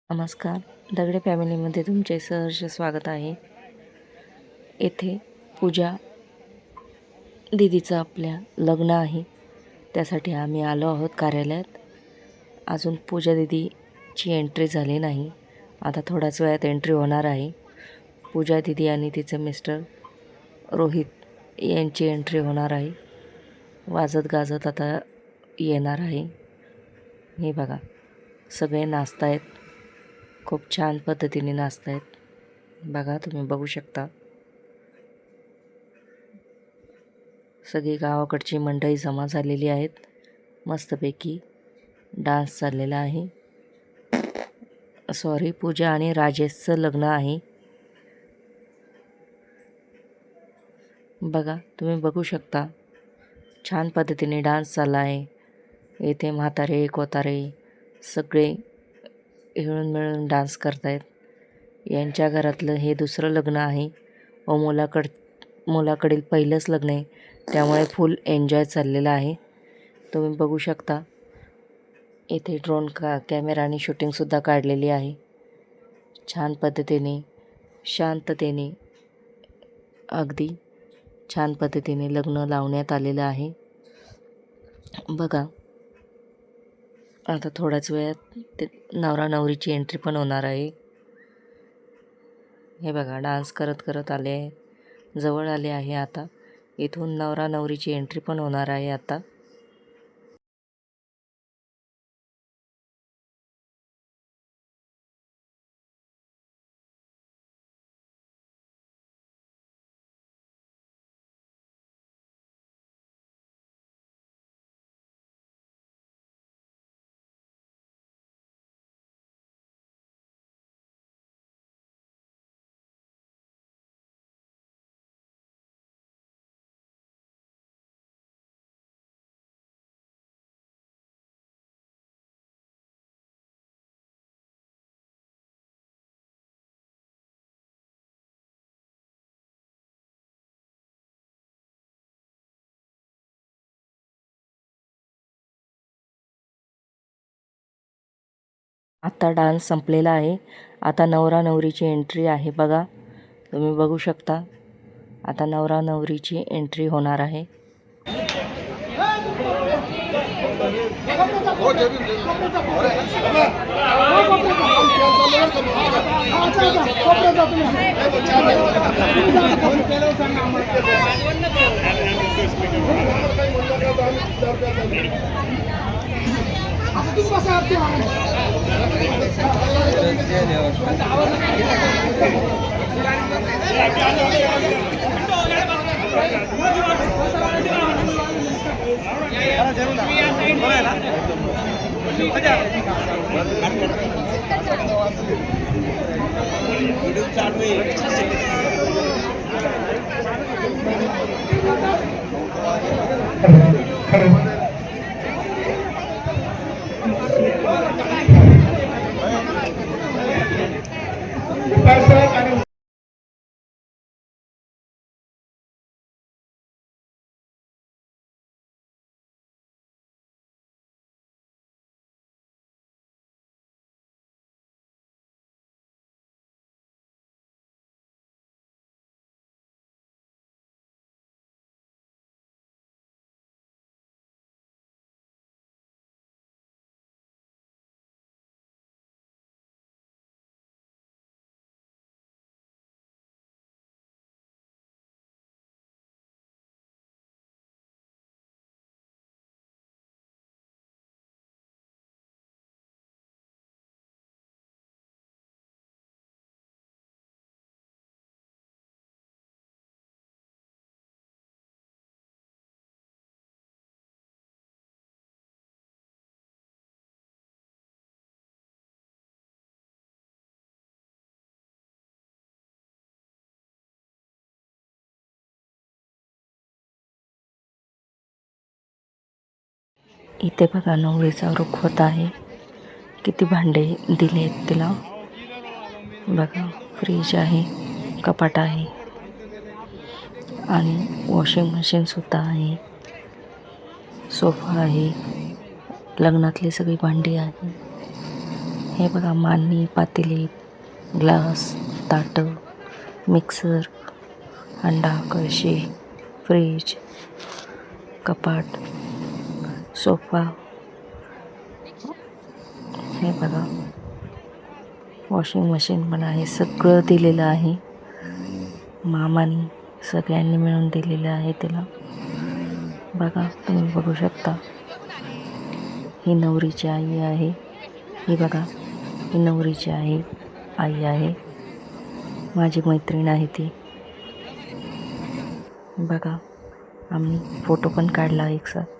नमस्कार. दगडे फॅमिलीमध्ये तुमचे सहर्ष स्वागत आहे. येथे पूजा दीदीचं आपल्या लग्न आहे, त्यासाठी आम्ही आलो आहोत कार्यालयात. अजून पूजा दीदीची एंट्री झाली नाही. आता थोड्याच वेळात एंट्री होणार आहे. पूजा दीदी आणि तिचे मिस्टर रोहित यांची एंट्री होणार आहे. वाजत गाजत आता येणार आहे. हे बघा, सगळे नाचतायत. खूप छान पद्धतीने नाचतायत. बघा, तुम्ही बघू शकता. सगळी गावाकडची मंडळी जमा झालेली आहेत. मस्तपैकी डान्स चाललेला आहे. सॉरी, पूजा आणि राजेशचं लग्न आहे. बघा, तुम्ही बघू शकता. छान पद्धतीने डान्स चालला आहे. येथे म्हातारे कोतारे सगळे मिळून डान्स करतायत. यांच्या घरातलं हे दुसरं लग्न आहे व मुलाकडील पहिलंच लग्न आहे, त्यामुळे फुल एन्जॉय चाललेला आहे. तुम्ही बघू शकता. येथे ड्रोन कॅमेराने शूटिंगसुद्धा काढलेली आहे. छान पद्धतीने शांततेने अगदी छान पद्धतीने लग्न लावण्यात आलेलं आहे. बघा, आता थोड्याच वेळात ते नवरा नवरीची एंट्री पण होणार आहे. हे बघा, डान्स करत करत आले आहे, जवळ आले आहे. आता इथून नवरा नवरीची एंट्री पण होणार आहे. आता आता डान्स संपलेला आहे. आता नवरा नवरीची एंट्री आहे. बघा, तुम्ही बघू शकता. आता नवरा नवरीची एंट्री होणार आहे. इथे बघा, नवरीचा रुख होत आहे. किती भांडे दिले आहेत तिला. बघा, फ्रीज आहे, कपाट आहे आणि वॉशिंग मशीनसुद्धा आहे. सोफा आहे, लग्नातली सगळी भांडी आहे. हे बघा, मांडणी, पातेले, ग्लास, ताटं, मिक्सर, अंडा, कळशी, फ्रीज, कपाट, सोफा. हे बघा, वॉशिंग मशीन पण आहे. सगळं दिलेलं आहे मामानी, सगळ्यांनी मिळून दिलेलं आहे त्याला. बघा, तुम्ही बघू शकता. ही नवरीची आई आहे. ही बघा, ही नवरीची आई आहे. माझी मैत्रीण आहे ती. बघा, आम्ही फोटो पण काढला एक साथ.